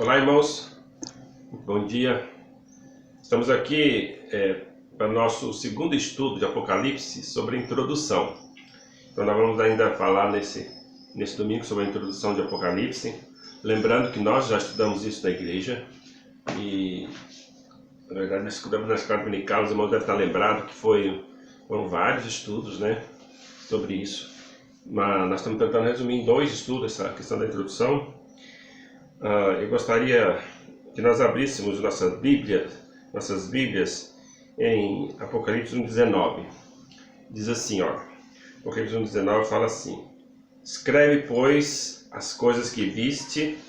Olá, irmãos, bom dia. Estamos aqui para o nosso segundo estudo de Apocalipse sobre a introdução. Então nós vamos ainda falar nesse domingo sobre a introdução de Apocalipse, lembrando que nós já estudamos isso na igreja e na verdade nós estudamos na escola dominical. Os irmãos devem estar lembrados que foram vários estudos, sobre isso, mas nós estamos tentando resumir em 2 estudos essa questão da introdução. Eu gostaria que nós abríssemos nossas Bíblias em Apocalipse 1:19. Diz assim, Apocalipse 1:19 fala assim: escreve, pois, as coisas que viste,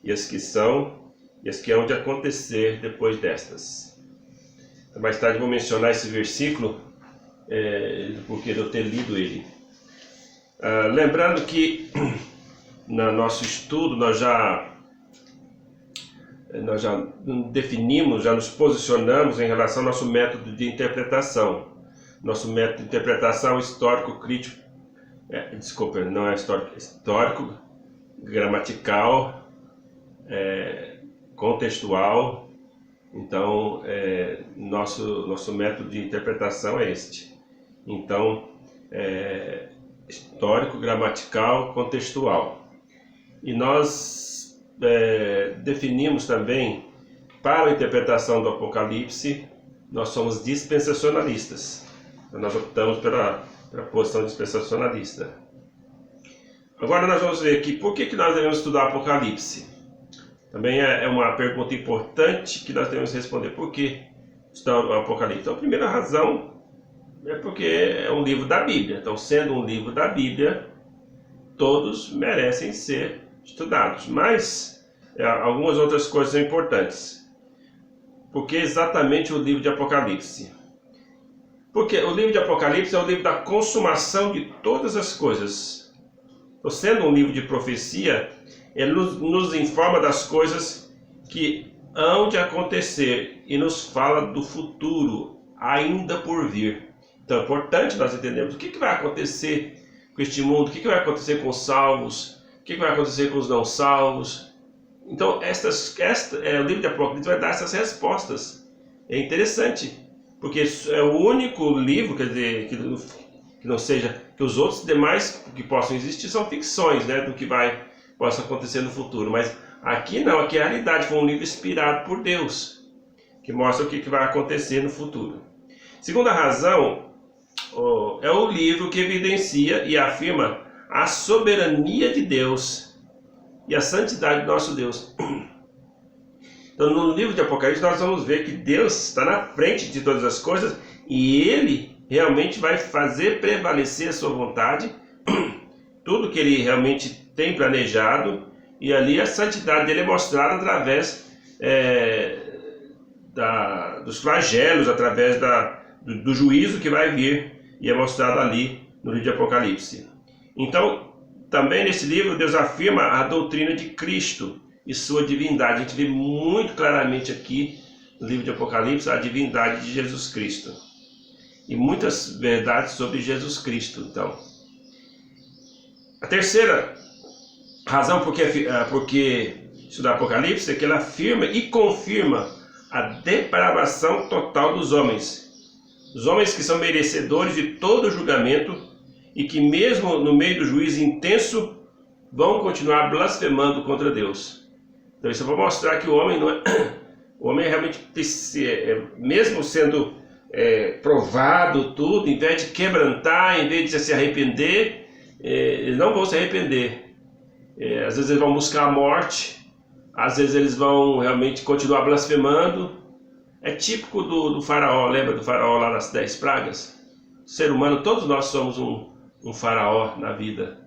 e as que são, e as que hão de acontecer depois destas. Mais tarde vou mencionar esse versículo, porque eu ter lido ele. Lembrando que no nosso estudo nós já definimos, já nos posicionamos em relação ao nosso método de interpretação. Nosso método de interpretação histórico-crítico, não é histórico, gramatical, contextual. Então, nosso método de interpretação é este. Então, histórico, gramatical, contextual. E nós definimos também, para a interpretação do Apocalipse, nós somos dispensacionalistas. Então, nós optamos pela posição dispensacionalista. Agora nós vamos ver aqui por que nós devemos estudar Apocalipse. Também é uma pergunta importante que nós devemos responder. Por que estudar o Apocalipse? Então, a primeira razão é porque é um livro da Bíblia. Então, sendo um livro da Bíblia, todos merecem ser estudados. Mas algumas outras coisas são importantes. Por que exatamente o livro de Apocalipse? Porque o livro de Apocalipse é o livro da consumação de todas as coisas. Então, sendo um livro de profecia, ele nos informa das coisas que hão de acontecer e nos fala do futuro ainda por vir. Então é importante nós entendermos o que vai acontecer com este mundo, o que vai acontecer com os salvos, o que vai acontecer com os não salvos. Então o livro de Apocalipse vai dar essas respostas. É interessante, porque é o único livro, quer dizer, que não seja, que os outros demais que possam existir são ficções, do que possa acontecer no futuro. Mas aqui não, aqui é a realidade. Foi um livro inspirado por Deus, que mostra o que vai acontecer no futuro. Segunda razão, é o livro que evidencia e afirma a soberania de Deus e a santidade do nosso Deus. Então, no livro de Apocalipse nós vamos ver que Deus está na frente de todas as coisas e Ele realmente vai fazer prevalecer a sua vontade, tudo que Ele realmente tem planejado, e ali a santidade dele é mostrada através dos flagelos, através do juízo que vai vir, e é mostrado ali no livro de Apocalipse. Então, também nesse livro, Deus afirma a doutrina de Cristo e sua divindade. A gente vê muito claramente aqui no livro de Apocalipse a divindade de Jesus Cristo. E muitas verdades sobre Jesus Cristo. Então, a terceira razão porque estudar Apocalipse é que ela afirma e confirma a depravação total dos homens. Os homens que são merecedores de todo julgamento e que mesmo no meio do juízo intenso vão continuar blasfemando contra Deus. Então isso vai mostrar que o homem não é, o homem realmente, mesmo sendo provado tudo, em vez de quebrantar, em vez de se arrepender, eles não vão se arrepender. Às vezes eles vão buscar a morte, às vezes eles vão realmente continuar blasfemando. É típico do faraó. Lembra do faraó lá nas 10 pragas? O ser humano, todos nós somos um faraó na vida,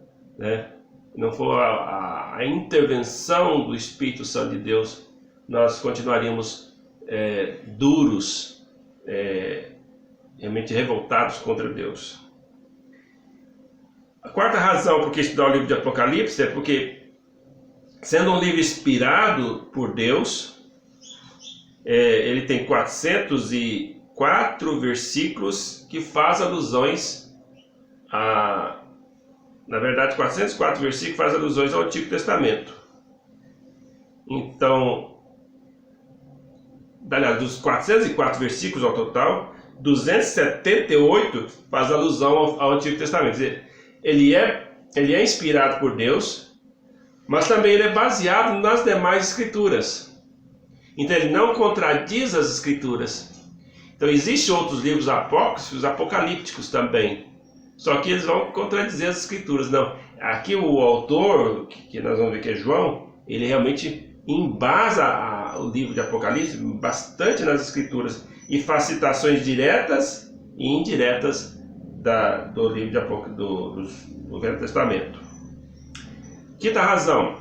Não for a intervenção do Espírito Santo de Deus, nós continuaríamos duros, realmente revoltados contra Deus. A quarta razão por que estudar o livro de Apocalipse é porque, sendo um livro inspirado por Deus, ele tem 404 versículos que faz alusões na verdade, 404 versículos faz alusões ao Antigo Testamento. Então, aliás, dos 404 versículos ao total, 278 faz alusão ao Antigo Testamento. Quer dizer, ele é inspirado por Deus, mas também ele é baseado nas demais escrituras. Então ele não contradiz as escrituras. Então existem outros livros apócrifos, apocalípticos também. Só que eles vão contradizer as escrituras. Não, aqui o autor, que nós vamos ver que é João, ele realmente embasa o livro de Apocalipse bastante nas escrituras e faz citações diretas e indiretas do livro do Velho Testamento. Quinta razão,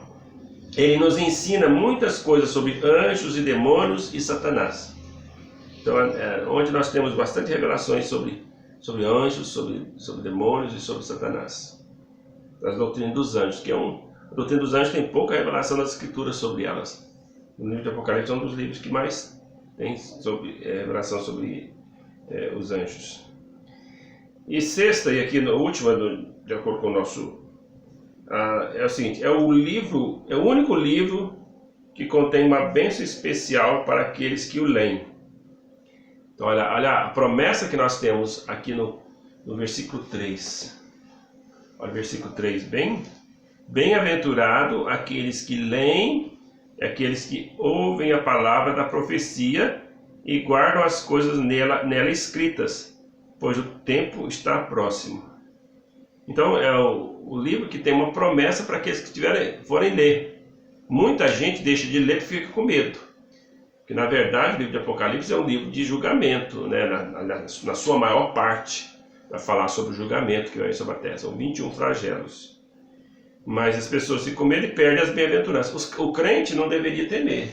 ele nos ensina muitas coisas sobre anjos e demônios e Satanás. Então, onde nós temos bastante revelações sobre anjos, sobre demônios e sobre Satanás. As doutrinas dos anjos, a doutrina dos anjos tem pouca revelação nas escrituras sobre elas. O livro de Apocalipse é um dos livros que mais tem revelação sobre os anjos. E sexta, e aqui na última, de acordo com o nosso... é o seguinte, é o único livro que contém uma bênção especial para aqueles que o leem. Então olha a promessa que nós temos aqui no versículo 3. Olha o versículo 3, bem-aventurado aqueles que leem, aqueles que ouvem a palavra da profecia e guardam as coisas nela escritas, pois o tempo está próximo. Então é o livro que tem uma promessa para aqueles que forem ler. Muita gente deixa de ler porque fica com medo. Porque na verdade o livro de Apocalipse é um livro de julgamento, né? na sua maior parte, vai falar sobre o julgamento que vai sobre a terra. São 21 flagelos. Mas as pessoas ficam com medo e perdem as bem-aventuranças. O crente não deveria temer.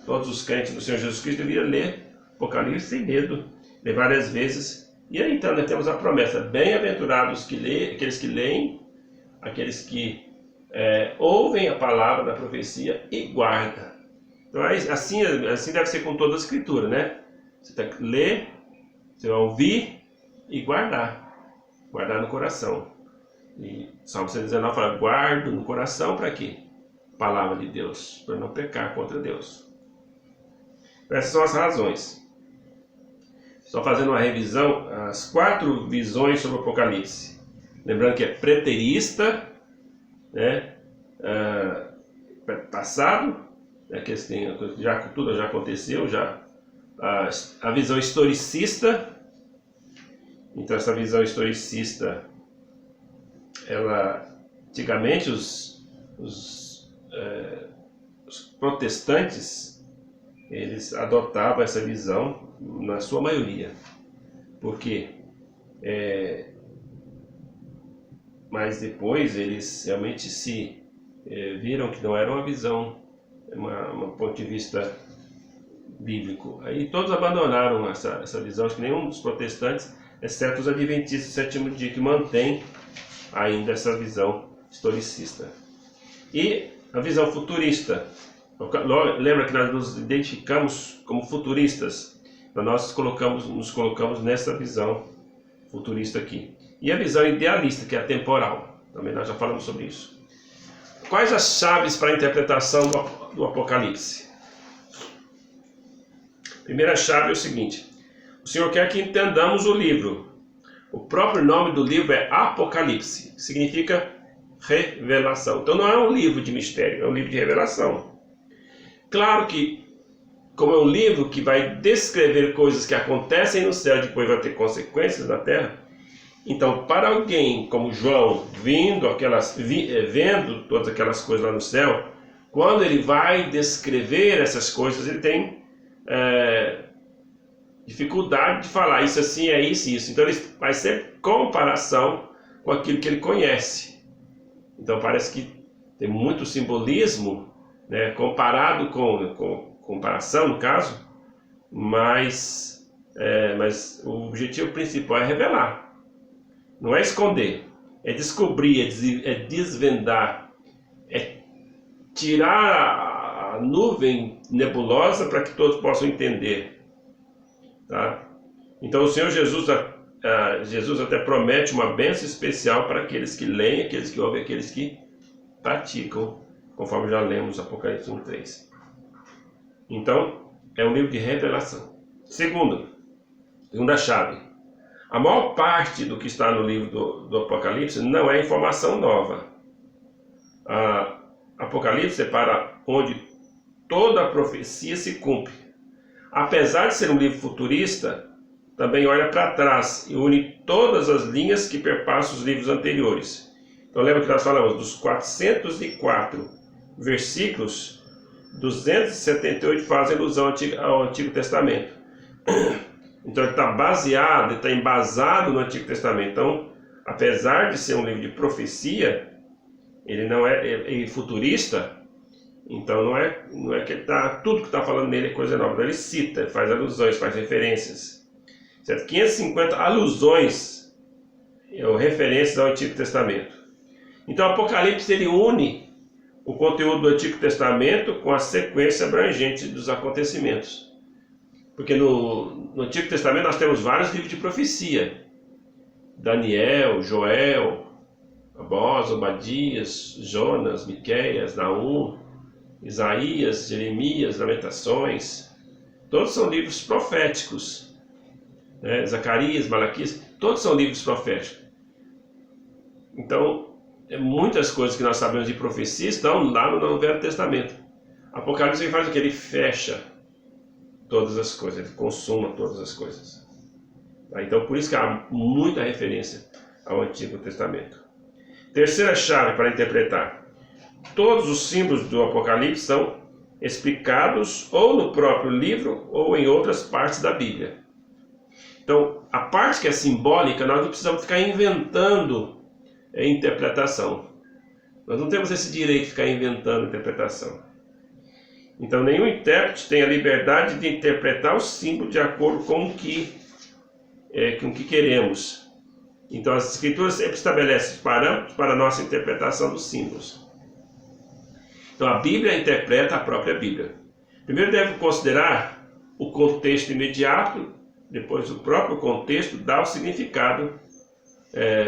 Todos os crentes do Senhor Jesus Cristo deveriam ler Apocalipse sem medo, ler várias vezes. E aí então nós temos a promessa, bem-aventurados aqueles que leem, aqueles que ouvem a palavra da profecia e guardam. Então assim deve ser com toda a escritura, né? Você tem que ler, você vai ouvir e guardar no coração. E Salmo 119 fala, guardo no coração para quê? Palavra de Deus, para não pecar contra Deus. Essas são as razões. Só fazendo uma revisão, as 4 visões sobre o Apocalipse. Lembrando que é preterista, né? Passado, né? Que tudo já aconteceu, a visão historicista. Então essa visão historicista, antigamente os protestantes, eles adotavam essa visão na sua maioria. Por quê? Mas depois eles realmente viram que não era uma visão, um ponto de vista bíblico. Aí todos abandonaram essa visão, acho que nenhum dos protestantes, exceto os adventistas do sétimo dia, que mantém ainda essa visão historicista. E a visão futurista. Lembra que nós nos identificamos como futuristas? Então nós nos colocamos nessa visão futurista aqui. E a visão idealista, que é a temporal. Também nós já falamos sobre isso. Quais as chaves para a interpretação do Apocalipse? Primeira chave é o seguinte. O Senhor quer que entendamos o livro. O próprio nome do livro é Apocalipse, que significa revelação. Então não é um livro de mistério, é um livro de revelação. Claro que, como é um livro que vai descrever coisas que acontecem no céu e depois vai ter consequências na terra, então para alguém como João, vendo todas aquelas coisas lá no céu, quando ele vai descrever essas coisas, ele tem dificuldade de falar isso assim, é isso e isso. Então ele faz sempre comparação com aquilo que ele conhece. Então parece que tem muito simbolismo, né, comparado com comparação no caso, mas o objetivo principal é revelar, não é esconder, é descobrir, é desvendar, é tirar a nuvem nebulosa para que todos possam entender. Tá? Então o Senhor Jesus até promete uma bênção especial para aqueles que leem, aqueles que ouvem, aqueles que praticam conforme já lemos Apocalipse 1:3. Então, é um livro de revelação. Segunda chave. A maior parte do que está no livro do Apocalipse não é informação nova. Apocalipse é para onde toda a profecia se cumpre. Apesar de ser um livro futurista, também olha para trás e une todas as linhas que perpassam os livros anteriores. Então lembra que nós falamos dos 404 versículos, 278 fazem alusão ao Antigo Testamento. Então ele está baseado, está embasado no Antigo Testamento. Então, apesar de ser um livro de profecia, ele não é futurista. Então não é que tudo que está falando nele é coisa nova. Ele cita, faz alusões, faz referências. Certo? 550 alusões ou referências ao Antigo Testamento. Então o Apocalipse ele une o conteúdo do Antigo Testamento com a sequência abrangente dos acontecimentos. Porque no Antigo Testamento nós temos vários livros de profecia. Daniel, Joel, Amós, Obadias, Jonas, Miqueias, Naum, Isaías, Jeremias, Lamentações. Todos são livros proféticos. Né? Zacarias, Malaquias, todos são livros proféticos. Então, muitas coisas que nós sabemos de profecia estão lá no Velho Testamento. Apocalipse ele faz o que? Ele fecha todas as coisas, ele consuma todas as coisas. Então, por isso que há muita referência ao Antigo Testamento. Terceira chave para interpretar. Todos os símbolos do Apocalipse são explicados ou no próprio livro ou em outras partes da Bíblia. Então, a parte que é simbólica, nós não precisamos ficar inventando interpretação. Nós não temos esse direito de ficar inventando interpretação. Então, nenhum intérprete tem a liberdade de interpretar o símbolo de acordo com o que queremos. Então, as Escrituras sempre estabelecem os parâmetros para a nossa interpretação dos símbolos. Então, a Bíblia interpreta a própria Bíblia. Primeiro deve considerar o contexto imediato, depois o próprio contexto dá o significado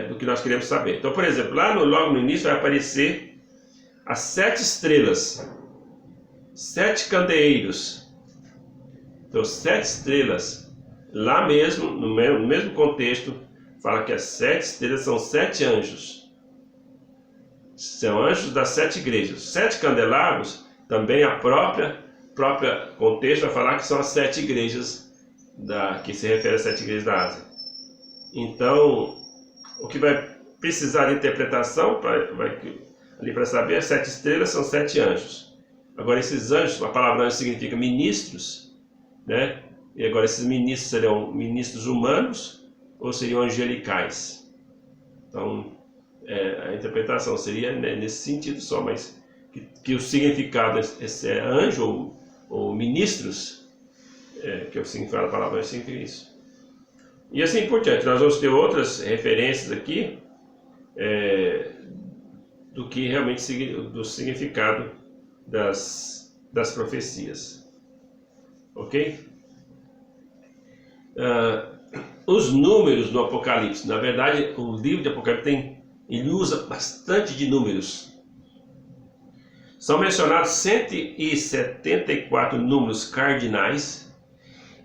do que nós queremos saber. Então, por exemplo, logo no início vai aparecer as 7 estrelas, 7 candeeiros. Então, 7 estrelas, lá mesmo, no mesmo contexto, fala que as 7 estrelas são 7 anjos. São anjos das 7 igrejas. 7 candelabros, também a própria contexto vai falar que são as 7 igrejas, que se refere às 7 igrejas da Ásia. Então, o que vai precisar de interpretação, ali para saber, as 7 estrelas são 7 anjos. Agora, esses anjos, a palavra anjo significa ministros, né? E agora, esses ministros serão ministros humanos ou seriam angelicais? Então, a interpretação seria nesse sentido só, mas que o significado é anjo ou ministros, que é o significado da palavra anjo significa isso. E assim por diante, nós vamos ter outras referências aqui do que realmente do significado das profecias. Ok? Os números no Apocalipse, na verdade, o livro de Apocalipse ele usa bastante de números. São mencionados 174 números cardinais,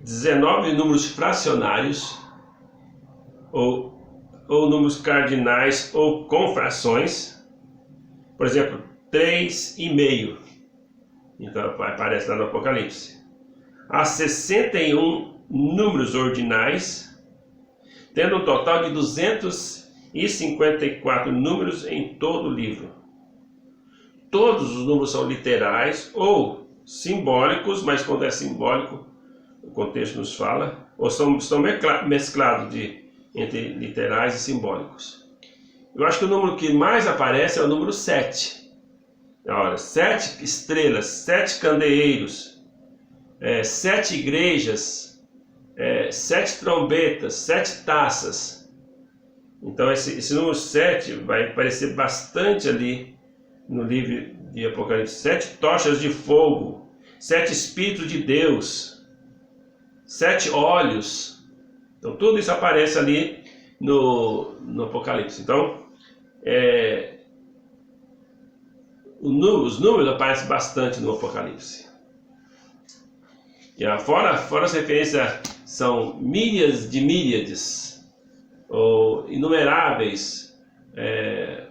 19 números fracionários, ou números cardinais ou com frações. Por exemplo, 3,5. Então aparece lá no Apocalipse. Há 61 números ordinais, tendo um total de 254 números em todo o livro. Todos os números são literais ou simbólicos, mas quando é simbólico, o contexto nos fala, ou estão mesclados entre literais e simbólicos. Eu acho que o número que mais aparece é o número 7. Olha, 7 estrelas, 7 candeeiros, 7 igrejas, 7 trombetas, 7 taças. Então esse número 7 vai aparecer bastante ali no livro de Apocalipse. 7 tochas de fogo, 7 espíritos de Deus, 7 olhos. Então tudo isso aparece ali no Apocalipse. Então os números aparecem bastante no Apocalipse. E fora as referências, são milhas de míriades, ou inumeráveis,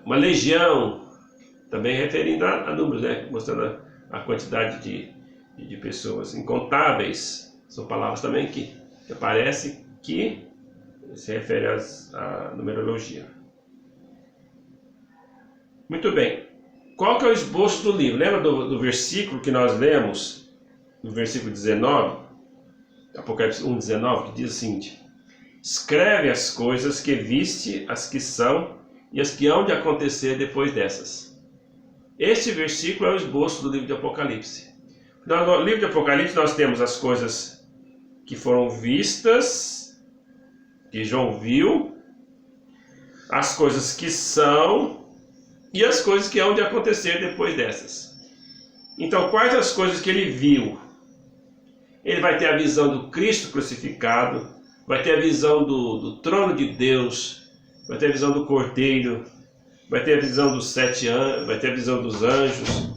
uma legião, também referindo a números, né? Mostrando a quantidade de pessoas, incontáveis, são palavras também que aparecem, que se refere à numerologia. Muito bem. Qual que é o esboço do livro? Lembra do versículo que nós lemos, no versículo 19, Apocalipse 1:19, que diz o seguinte: escreve as coisas que viste, as que são e as que hão de acontecer depois dessas. Este versículo é o esboço do livro de Apocalipse. No livro de Apocalipse nós temos as coisas que foram vistas, que João viu, as coisas que são e as coisas que hão de acontecer depois dessas. Então, quais as coisas que ele viu? Ele vai ter a visão do Cristo crucificado, vai ter a visão do trono de Deus, vai ter a visão do Cordeiro, vai ter a visão dos 7 anjos, vai ter a visão dos anjos,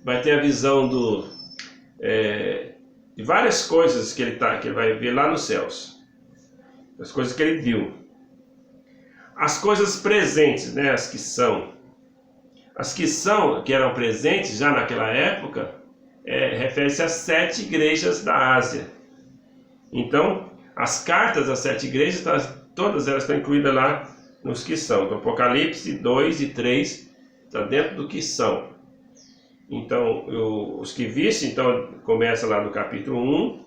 vai ter a visão de várias coisas que ele vai ver lá nos céus. As coisas que ele viu. As coisas presentes, né, as que são. As que são, que eram presentes já naquela época, refere-se às 7 igrejas da Ásia. Então, as cartas das 7 igrejas, todas elas estão incluídas lá nos que são. Então, Apocalipse 2 e 3 está dentro do que são. Então, os que viste, então, começa lá no capítulo 1,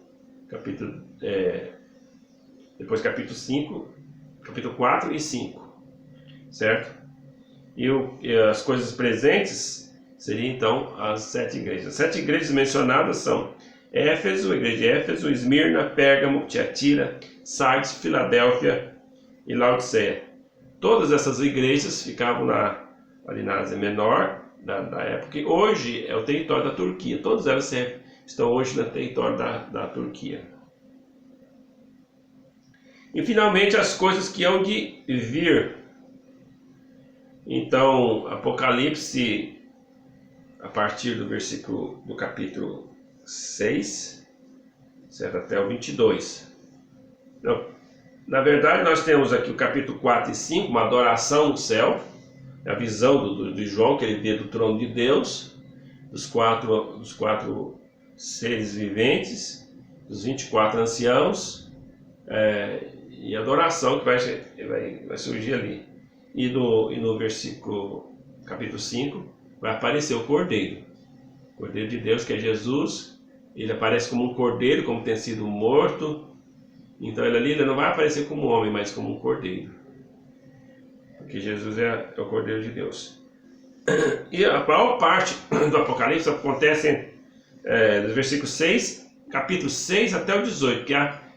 depois capítulo 5, capítulo 4 e 5, certo? E as coisas presentes seriam, então, as 7 igrejas. As 7 igrejas mencionadas são Éfeso, a igreja de Éfeso, Esmirna, Pérgamo, Tiatira, Sardes, Filadélfia e Laodiceia. Todas essas igrejas ficavam ali na Ásia Menor, da época, e hoje é o território da Turquia. Todas elas estão hoje no território da Turquia. E finalmente as coisas que hão de vir. Então, Apocalipse, a partir do capítulo 6, certo? Até o 22. Então, na verdade, nós temos aqui o capítulo 4 e 5, uma adoração no céu, a visão de João, que ele vê do trono de Deus, dos quatro seres viventes, dos 24 anciãos, e a adoração que vai surgir ali. E no versículo, capítulo 5, vai aparecer o Cordeiro de Deus, que é Jesus. Ele aparece como um cordeiro, como tem sido morto. Então ele não vai aparecer como homem, mas como um cordeiro, porque Jesus é o Cordeiro de Deus. E a maior parte do Apocalipse acontece dos versículos 6, capítulo 6 até o 18,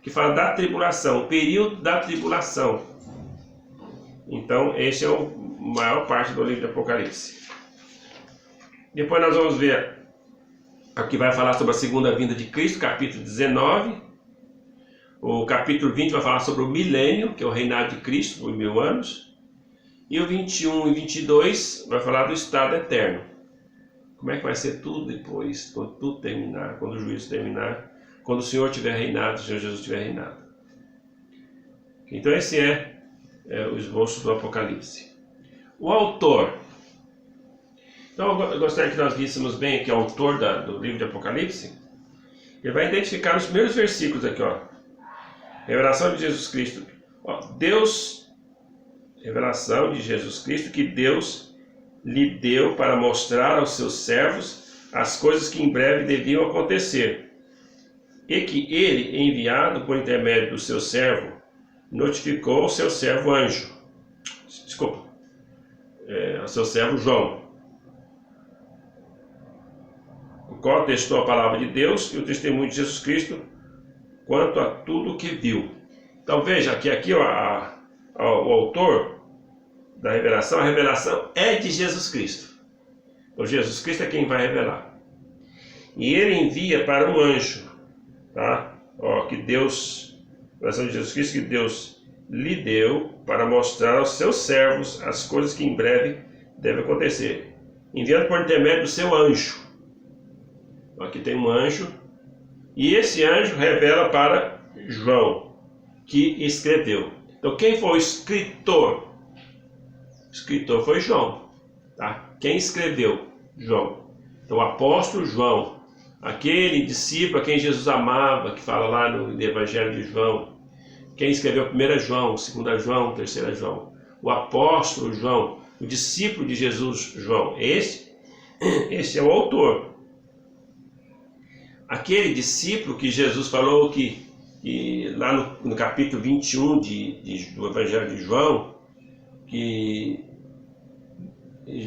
que fala da tribulação, o período da tribulação. Então, esse é a maior parte do livro de Apocalipse. Depois nós vamos ver o que vai falar sobre a segunda vinda de Cristo, capítulo 19. O capítulo 20 vai falar sobre o milênio, que é o reinado de Cristo por 1000 anos. E o 21 e 22 vai falar do estado eterno. Como é que vai ser tudo depois, quando tudo terminar, quando o juízo terminar, quando o Senhor tiver reinado, o Senhor Jesus tiver reinado. Então esse é o esboço do Apocalipse. O autor. Então eu gostaria que nós víssemos bem aqui o autor do livro de Apocalipse. Ele vai identificar nos primeiros versículos aqui, ó. Revelação de Jesus Cristo. Revelação de Jesus Cristo que Deus lhe deu para mostrar aos seus servos as coisas que em breve deviam acontecer. E que ele, enviado por intermédio do seu servo, notificou ao seu servo anjo. Ao seu servo João, o qual testou a palavra de Deus e o testemunho de Jesus Cristo quanto a tudo o que viu. Então veja que aqui o autor da revelação, a revelação é de Jesus Cristo. Então Jesus Cristo é quem vai revelar. E ele envia para um anjo, tá? Que Deus, a revelação de Jesus Cristo que Deus lhe deu para mostrar aos seus servos as coisas que em breve devem acontecer. enviando por intermédio do seu anjo. Aqui tem um anjo, e esse anjo revela para João, que escreveu. Então quem foi o escritor? O escritor foi João, tá? Quem escreveu? João. Então o apóstolo João, aquele discípulo a quem Jesus amava, que fala lá no Evangelho de João. Quem escreveu 1 João, 2 João, 3 João. O apóstolo João, o discípulo de Jesus, João. Este é o autor. Aquele discípulo que Jesus falou que lá no capítulo 21 do Evangelho de João, que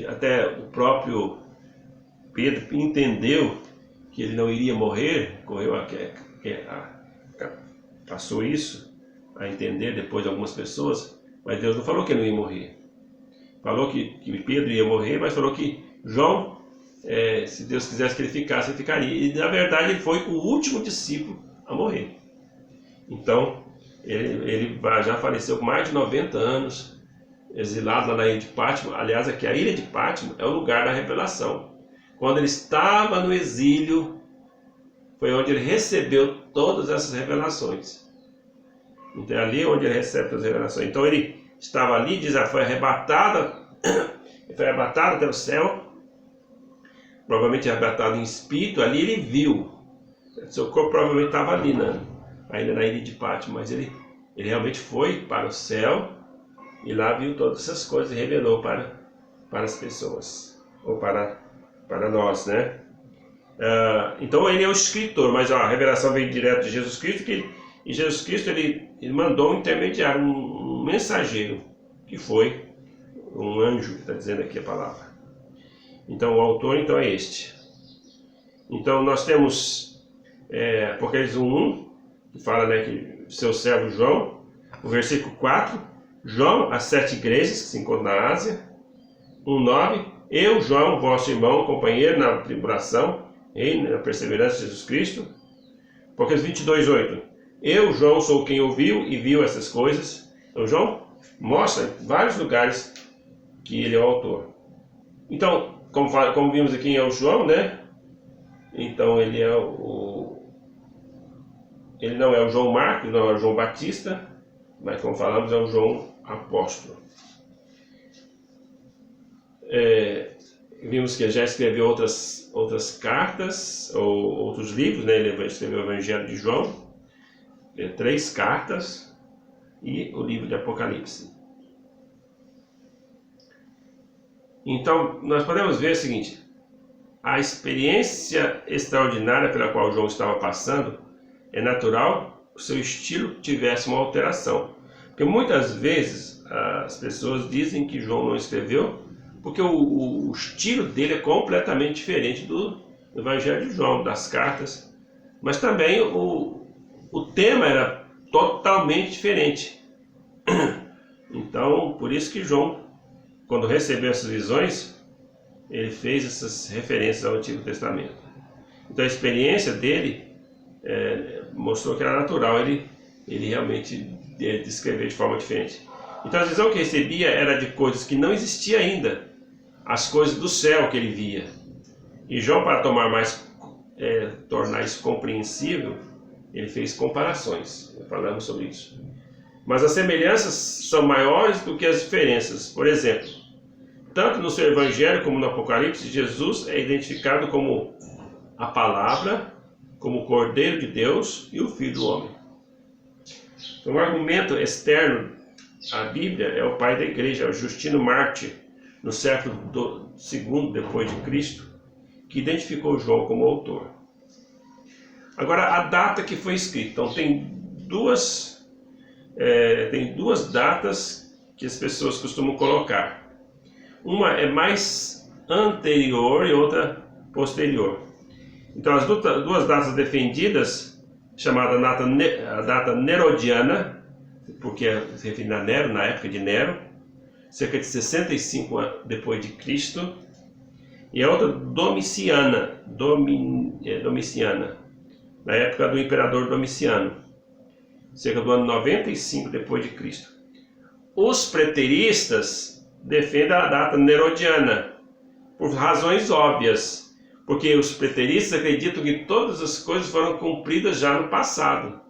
até o próprio Pedro entendeu que ele não iria morrer, passou isso a entender depois de algumas pessoas, mas Deus não falou que ele não ia morrer. Falou que Pedro ia morrer, mas falou que João, se Deus quisesse que ele ficasse, ele ficaria. E na verdade ele foi o último discípulo a morrer. Então, ele já faleceu com mais de 90 anos, exilado lá na ilha de Pátimo. Aliás, aqui a ilha de Pátimo é o lugar da revelação. Quando ele estava no exílio, foi onde ele recebeu todas essas revelações. Então é ali onde ele recebe todas as revelações. Então ele estava ali, diz, foi arrebatado pelo céu, provavelmente arrebatado em espírito. Ali ele viu, seu corpo provavelmente estava ali, ainda na ilha de Pátimo, mas ele realmente foi para o céu e lá viu todas essas coisas e revelou para as pessoas, ou para nós, né? Então ele é o escritor, mas a revelação veio direto de Jesus Cristo, e Jesus Cristo ele mandou um intermediário, um mensageiro, que foi um anjo, que está dizendo aqui a palavra. Então o autor então é este. Então nós temos Apocalipse 1:1, que fala, né, que seu servo João. O versículo 4, João, as 7 igrejas que se encontram na Ásia. 1:9, eu, João, vosso irmão, companheiro na tribulação, e na perseverança de Jesus Cristo. Apocalipse 22:8, eu, João, sou quem ouviu e viu essas coisas. Então João mostra em vários lugares que ele é o autor. Então, como vimos aqui, é o João, né? Então ele não é o João Marcos, não é o João Batista, mas como falamos, é o João Apóstolo. Vimos que ele já escreveu outras cartas, ou outros livros, né? Ele escreveu o Evangelho de João, 3 cartas e o livro de Apocalipse. Então, nós podemos ver o seguinte: a experiência extraordinária pela qual João estava passando, é natural que o seu estilo tivesse uma alteração. Porque muitas vezes as pessoas dizem que João não escreveu, porque o estilo dele é completamente diferente do Evangelho de João, das cartas. Mas também o tema era totalmente diferente. Então, por isso que João, quando recebeu essas visões, ele fez essas referências ao Antigo Testamento. Então a experiência dele mostrou que era natural ele realmente descrever de forma diferente. Então a visão que recebia era de coisas que não existiam ainda, as coisas do céu que ele via. E João, para tornar isso compreensível, ele fez comparações. Falamos sobre isso. Mas as semelhanças são maiores do que as diferenças. Por exemplo, tanto no seu Evangelho como no Apocalipse, Jesus é identificado como a Palavra, como o Cordeiro de Deus e o Filho do Homem. Então, o argumento externo à Bíblia é o pai da igreja, o Justino Mártir, no século II depois de Cristo, que identificou João como autor. Agora, a data que foi escrita. Então, tem duas datas que as pessoas costumam colocar. Uma é mais anterior e outra posterior. Então, as duas datas defendidas, chamada a data nerodiana, porque se refere a Nero, na época de Nero, cerca de 65 depois de Cristo, e a outra domiciana, na época do imperador Domiciano, cerca do ano 95 depois de Cristo. Os preteristas defendem a data nerodiana, por razões óbvias, porque os preteristas acreditam que todas as coisas foram cumpridas já no passado.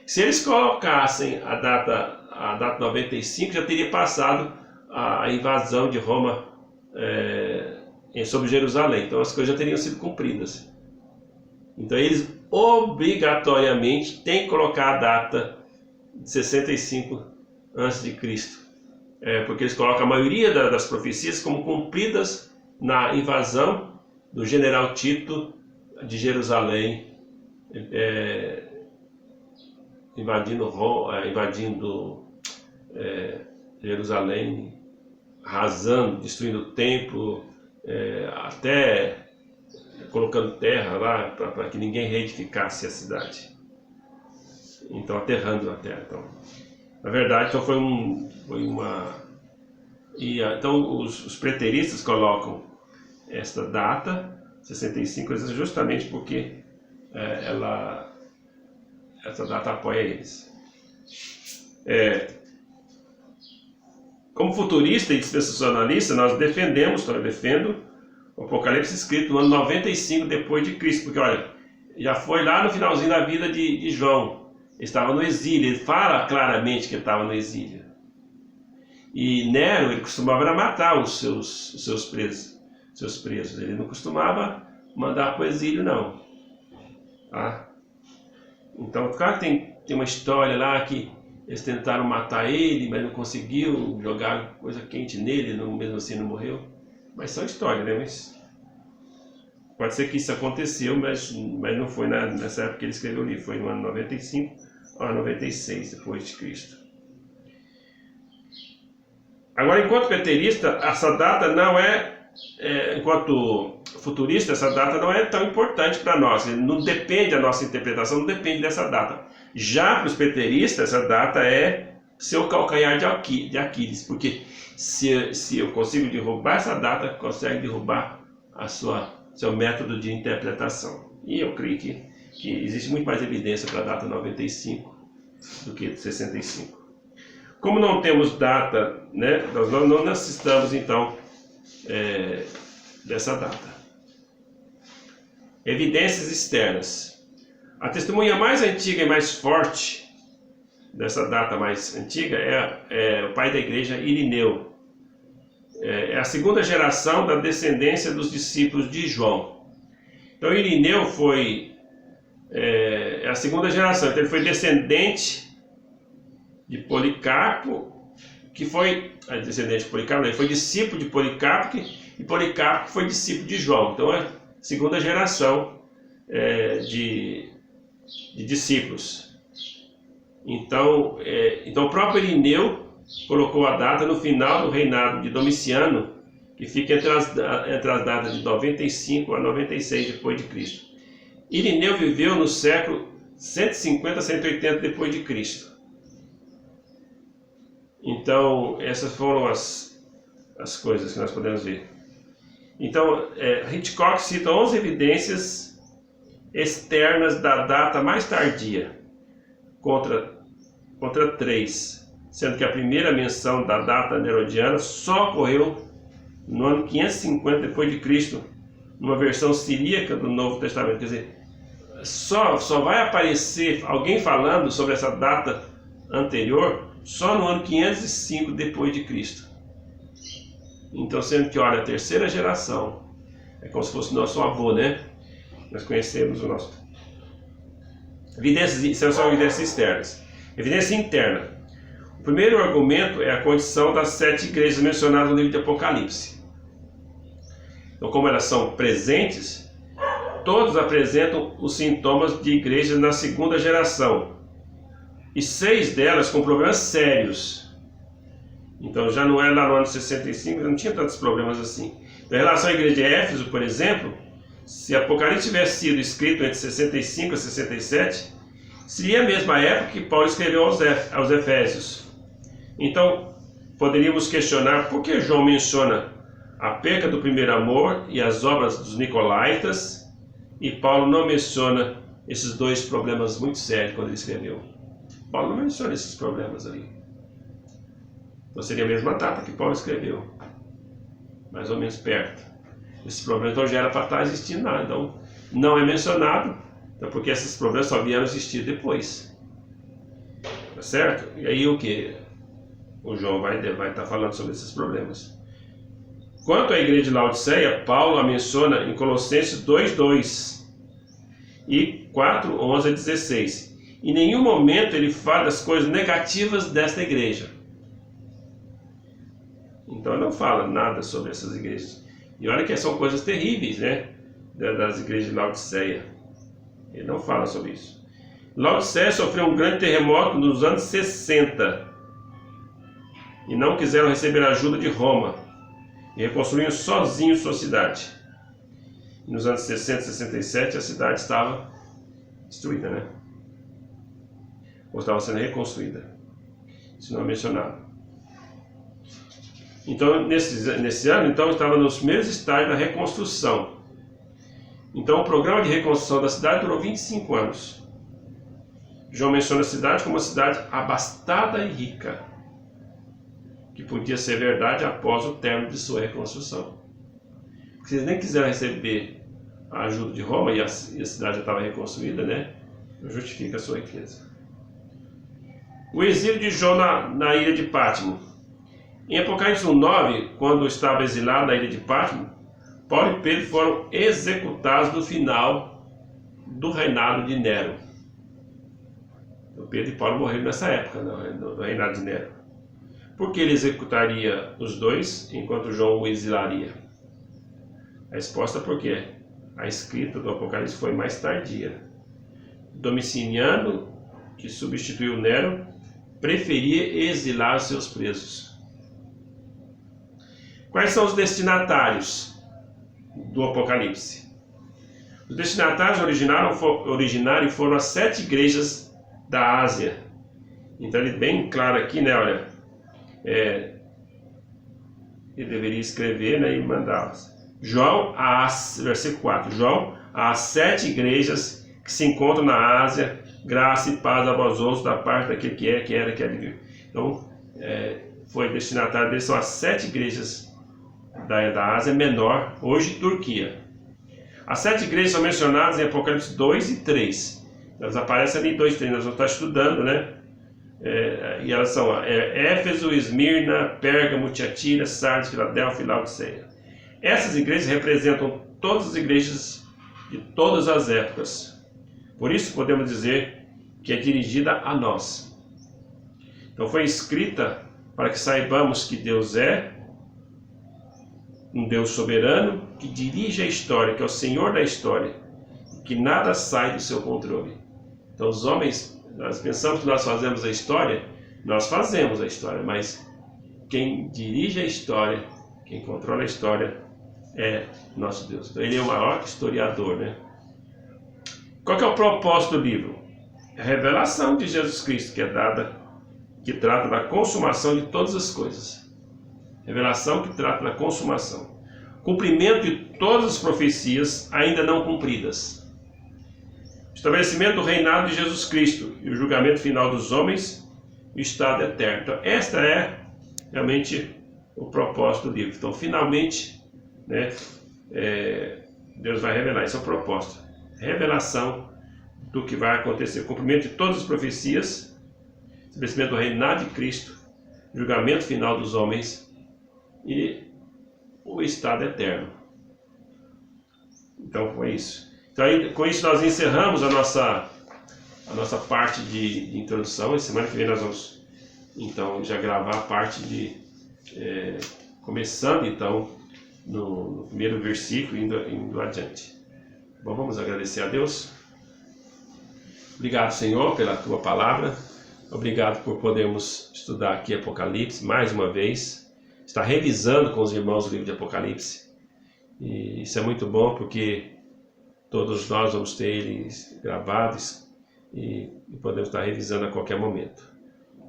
Se eles colocassem a data 95, já teria passado a invasão de Roma sobre Jerusalém, então as coisas já teriam sido cumpridas. Então eles obrigatoriamente têm que colocar a data de 65 a.C., porque eles colocam a maioria das profecias como cumpridas na invasão do general Tito de Jerusalém, invadindo Jerusalém, arrasando, destruindo o templo, até colocando terra lá para que ninguém reedificasse a cidade. Então, aterrando a terra. Então, na verdade, então então os preteristas colocam esta data 65 justamente porque essa data apoia eles. Como futurista e dispensacionalista, nós eu defendo o Apocalipse escrito no ano 95 depois de Cristo, porque olha, já foi lá no finalzinho da vida de João, ele estava no exílio, ele fala claramente que ele estava no exílio. E Nero, ele costumava matar os seus presos, ele não costumava mandar para o exílio, não. Tá? Então, claro que tem uma história lá que eles tentaram matar ele, mas não conseguiu, jogaram coisa quente nele, mesmo assim não morreu. Mas são histórias, né? Mas pode ser que isso aconteceu, mas não foi nessa época que ele escreveu o livro, foi no ano 95 a 96 depois de Cristo. Agora, enquanto preterista, essa data não enquanto futurista, essa data não é tão importante para nós. Não depende, a nossa interpretação não depende dessa data. Já para os preteristas, essa data é seu calcanhar de Aquiles, porque se eu consigo derrubar essa data, consegue derrubar seu método de interpretação. E eu creio que existe muito mais evidência para a data 95 do que 65. Como não temos data, né, nós não necessitamos então dessa data. Evidências externas. A testemunha mais antiga e mais forte dessa data mais antiga é o pai da igreja, Irineu. É a segunda geração da descendência dos discípulos de João. Então Irineu foi a segunda geração, então ele foi descendente de Policarpo, que foi descendente de Policarpo, ele foi discípulo de Policarpo, e Policarpo foi discípulo de João. Então é a segunda geração de discípulos. Então o próprio Irineu colocou a data no final do reinado de Domiciano, que fica entre as datas de 95 a 96 depois de Cristo. Irineu viveu no século 150 a 180 depois de Cristo. Então, essas foram as coisas que nós podemos ver. Então, Hitchcock cita 11 evidências externas da data mais tardia, contra 3, sendo que a primeira menção da data nerodiana só ocorreu no ano 550 depois de Cristo, numa versão siríaca do Novo Testamento. Quer dizer, só vai aparecer alguém falando sobre essa data anterior só no ano 505 depois de Cristo. Então, sendo que, olha, a terceira geração é como se fosse nosso avô, né? Nós conhecemos o nosso. Evidências, são evidências externas. Evidência interna. O primeiro argumento é a condição das 7 igrejas mencionadas no livro de Apocalipse. Então, como elas são presentes, todos apresentam os sintomas de igrejas na segunda geração. E 6 delas com problemas sérios. Então já não é lá no ano 65, não tinha tantos problemas assim. Em relação à igreja de Éfeso, por exemplo, se Apocalipse tivesse sido escrito entre 65 e 67, seria a mesma época que Paulo escreveu aos Efésios. Então, poderíamos questionar por que João menciona a perca do primeiro amor e as obras dos Nicolaítas, e Paulo não menciona esses 2 problemas muito sérios quando ele escreveu. Paulo não menciona esses problemas ali. Então seria a mesma data que Paulo escreveu, mais ou menos perto. Esse problema então já era para estar existindo lá. Então não é mencionado, então, porque esses problemas só vieram existir depois. Tá certo? E aí o que? O João vai estar falando sobre esses problemas. Quanto à igreja de Laodiceia, Paulo a menciona em Colossenses 2:2 e 4:11-16. Em nenhum momento ele fala das coisas negativas desta igreja. Então ele não fala nada sobre essas igrejas. E olha que são coisas terríveis, né? Das igrejas de Laodiceia. Ele não fala sobre isso. Laodiceia sofreu um grande terremoto nos anos 60 e não quiseram receber a ajuda de Roma e reconstruíram sozinhos sua cidade. E nos anos 60 e 67 a cidade estava destruída, né? Ou estava sendo reconstruída. Isso não é mencionado. Então, nesse ano, então, estava nos primeiros estágios da reconstrução. Então, o programa de reconstrução da cidade durou 25 anos. João menciona a cidade como uma cidade abastada e rica, que podia ser verdade após o término de sua reconstrução. Porque eles nem quiseram receber a ajuda de Roma e a cidade já estava reconstruída, né? Não justifica a sua riqueza. O exílio de João na ilha de Pátimo. Em Apocalipse 1:9, quando estava exilado na ilha de Pátimo, Paulo e Pedro foram executados no final do reinado de Nero. Então, Pedro e Paulo morreram nessa época, no reinado de Nero. Por que ele executaria os dois, enquanto João o exilaria? A resposta é porque a escrita do Apocalipse foi mais tardia. Domiciano, que substituiu Nero, preferia exilar seus presos. Quais são os destinatários do Apocalipse? Os destinatários originários foram as 7 igrejas da Ásia. Então ele bem claro aqui, né? Olha, ele deveria escrever, né, e mandá-las. João, versículo 4. João, às 7 igrejas que se encontram na Ásia, graça e paz a vós outros da parte daquele que é, que era, que há de vir. Então, foi destinatário deles, são as 7 igrejas da Ásia Menor, hoje Turquia. As 7 igrejas são mencionadas em Apocalipse 2 e 3. Elas aparecem ali em 2 e 3, nós vamos estar estudando, né? E elas são Éfeso, Esmirna, Pérgamo, Tiatira, Sardes, Filadélfia e Laodiceia. Essas igrejas representam todas as igrejas de todas as épocas. Por isso podemos dizer que é dirigida a nós. Então foi escrita para que saibamos que Deus é um Deus soberano que dirige a história, que é o Senhor da história, que nada sai do seu controle. Então os homens, nós pensamos que nós fazemos a história, nós fazemos a história, mas quem dirige a história, quem controla a história é nosso Deus. Então ele é o maior historiador, né? Qual que é o propósito do livro? A revelação de Jesus Cristo que é dada, que trata da consumação de todas as coisas. Revelação que trata da consumação. Cumprimento de todas as profecias ainda não cumpridas. Estabelecimento do reinado de Jesus Cristo e o julgamento final dos homens e o estado eterno. Então, esta é realmente o propósito do livro. Então, finalmente, né, Deus vai revelar. Esse é o propósito. Revelação do que vai acontecer. Cumprimento de todas as profecias, estabelecimento do reinado de Cristo, julgamento final dos homens e o estado eterno. Então foi isso. Então aí, com isso nós encerramos a nossa parte de introdução. E semana que vem nós vamos então já gravar a parte de começando então no primeiro versículo indo adiante. Bom, vamos agradecer a Deus. Obrigado, Senhor, pela tua palavra. Obrigado por podermos estudar aqui Apocalipse mais uma vez. Estar revisando com os irmãos o livro de Apocalipse. E isso é muito bom porque todos nós vamos ter eles gravados e podemos estar revisando a qualquer momento.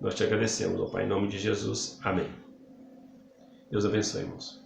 Nós te agradecemos, ó Pai, em nome de Jesus. Amém. Deus abençoe, irmãos.